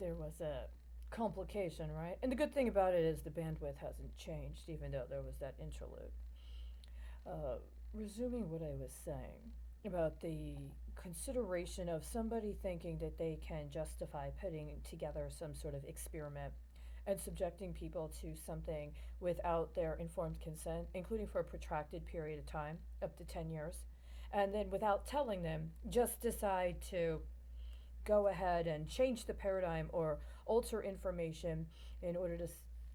there was a complication, right? And the good thing about it is the bandwidth hasn't changed, even though there was that interlude. Uh, Resuming what I was saying about the consideration of somebody thinking that they can justify putting together some sort of experiment and subjecting people to something without their informed consent, including for a protracted period of time, up to 10 years, and then without telling them, just decide to go ahead and change the paradigm or alter information in order to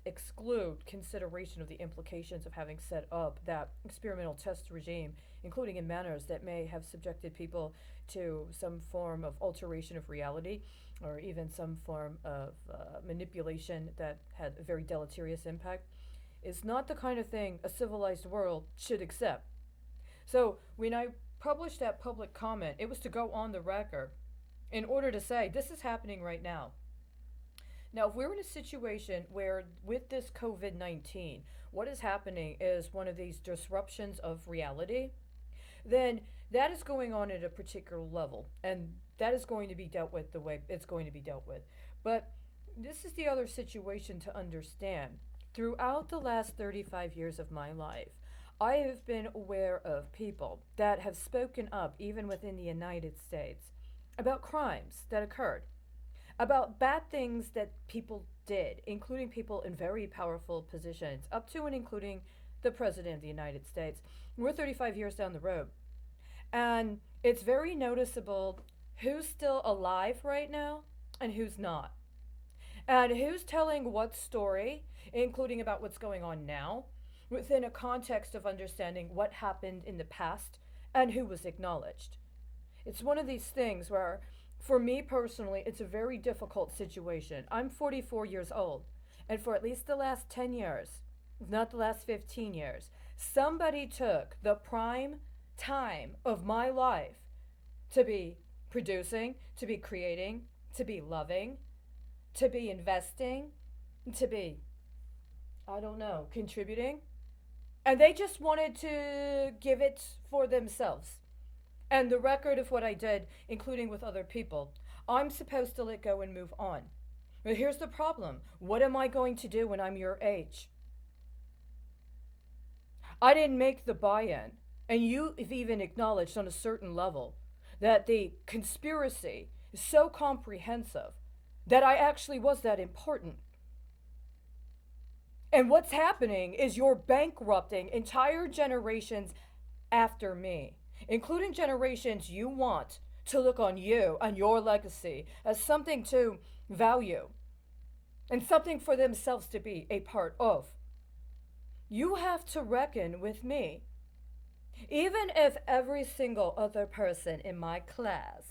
exclude consideration of the implications of having set up that experimental test regime, including in manners that may have subjected people to some form of alteration of reality or even some form of manipulation that had a very deleterious impact, is not the kind of thing a civilized world should accept. So when I published that public comment, it was to go on the record in order to say this is happening right now. Now, if we're in a situation where, with this COVID 19, what is happening is one of these disruptions of reality, then that is going on at a particular level. And that is going to be dealt with the way it's going to be dealt with. But this is the other situation to understand. Throughout the last 35 years of my life, I have been aware of people that have spoken up, even within the United States, about crimes that occurred, about bad things that people did, including people in very powerful positions, up to and including the President of the United States. We're 35 years down the road. And it's very noticeable who's still alive right now and who's not. And who's telling what story, including about what's going on now, within a context of understanding what happened in the past and who was acknowledged. It's one of these things where, for me personally, it's a very difficult situation. I'm 44 years old, and for at least the last 10 years, if not the last 15 years, somebody took the prime time of my life to be producing, to be creating, to be loving, to be investing, to be, I don't know, contributing. And they just wanted to give it for themselves. And the record of what I did, including with other people, I'm supposed to let go and move on. But here's the problem. What am I going to do when I'm your age? I didn't make the buy in. And you have even acknowledged on a certain level that the conspiracy is so comprehensive that I actually was that important. And what's happening is you're bankrupting entire generations after me, including generations you want to look on you and your legacy as something to value and something for themselves to be a part of. You have to reckon with me. Even if every single other person in my class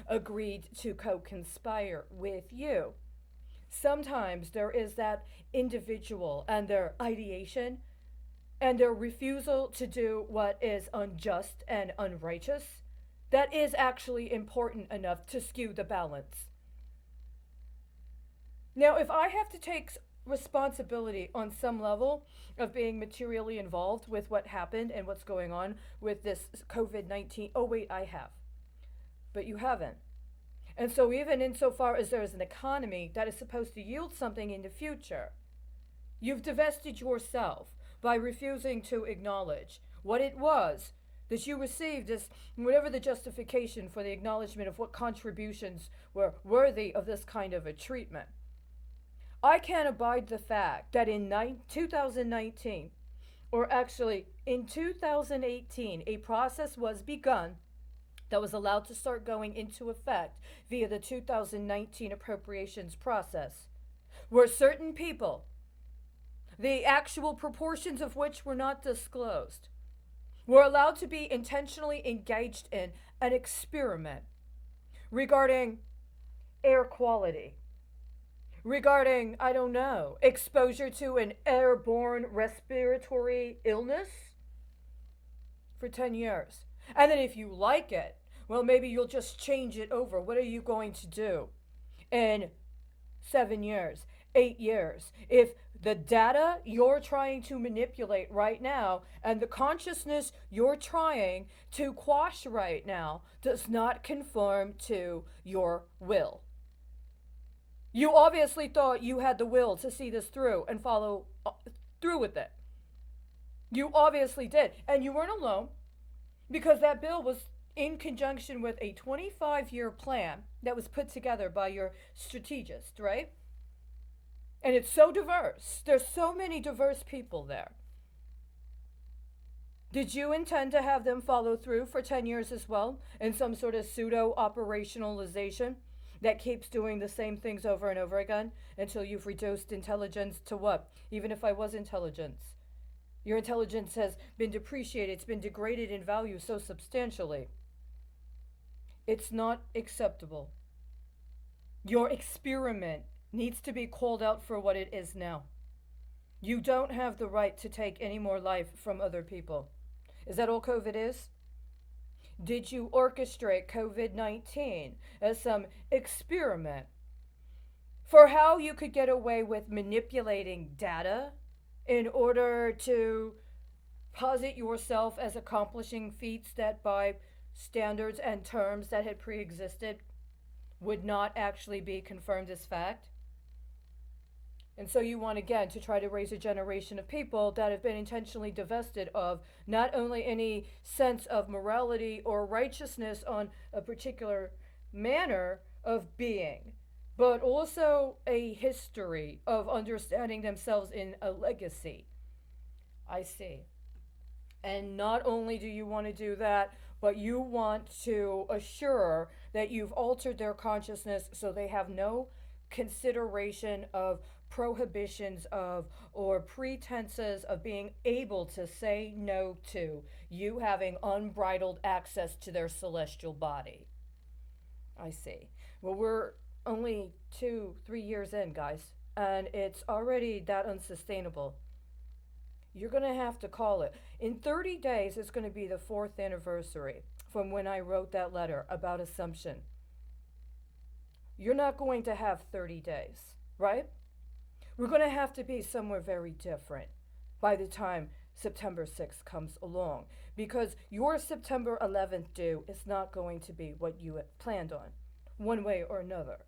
agreed to co conspire with you, sometimes there is that individual and their ideation and their refusal to do what is unjust and unrighteous that is actually important enough to skew the balance. Now, if I have to take responsibility on some level of being materially involved with what happened and what's going on with this COVID 19, oh, wait, I have. But you haven't. And so, even insofar as there is an economy that is supposed to yield something in the future, you've divested yourself by refusing to acknowledge what it was that you received as whatever the justification for the acknowledgement of what contributions were worthy of this kind of a treatment. I can't abide the fact that in 2019, or actually in 2018, a process was begun that was allowed to start going into effect via the 2019 appropriations process, where certain people, the actual proportions of which were not disclosed, were allowed to be intentionally engaged in an experiment regarding air quality, regarding, I don't know, exposure to an airborne respiratory illness for 10 years. And then if you like it, well, maybe you'll just change it over. What are you going to do in 7 years, 8 years, if the data you're trying to manipulate right now and the consciousness you're trying to quash right now does not conform to your will? You obviously thought you had the will to see this through and follow through with it. You obviously did. And you weren't alone because that bill was in conjunction with a 25-year plan that was put together by your strategist, right? And it's so diverse. There's so many diverse people there. Did you intend to have them follow through for 10 years as well in some sort of pseudo operationalization that keeps doing the same things over and over again until you've reduced intelligence to what? Even if I was intelligence. Your intelligence has been depreciated, it's been degraded in value so substantially. It's not acceptable. Your experiment needs to be called out for what it is now. You don't have the right to take any more life from other people. Is that all COVID is? Did you orchestrate COVID 19 as some experiment for how you could get away with manipulating data in order to posit yourself as accomplishing feats that, by standards and terms that had pre existed, would not actually be confirmed as fact? And so you want again to try to raise a generation of people that have been intentionally divested of not only any sense of morality or righteousness on a particular manner of being, but also a history of understanding themselves in a legacy. I see. And not only do you want to do that, but you want to assure that you've altered their consciousness so they have no consideration of prohibitions of or pretenses of being able to say no to you having unbridled access to their celestial body. I see. Well, we're only 2-3 years in, guys, and it's already that unsustainable. You're going to have to call it. In 30 days, it's going to be the 4th anniversary from when I wrote that letter about assumption. You're not going to have 30 days, right? We're going to have to be somewhere very different by the time September 6th comes along, because your September 11th due is not going to be what you had planned on, one way or another.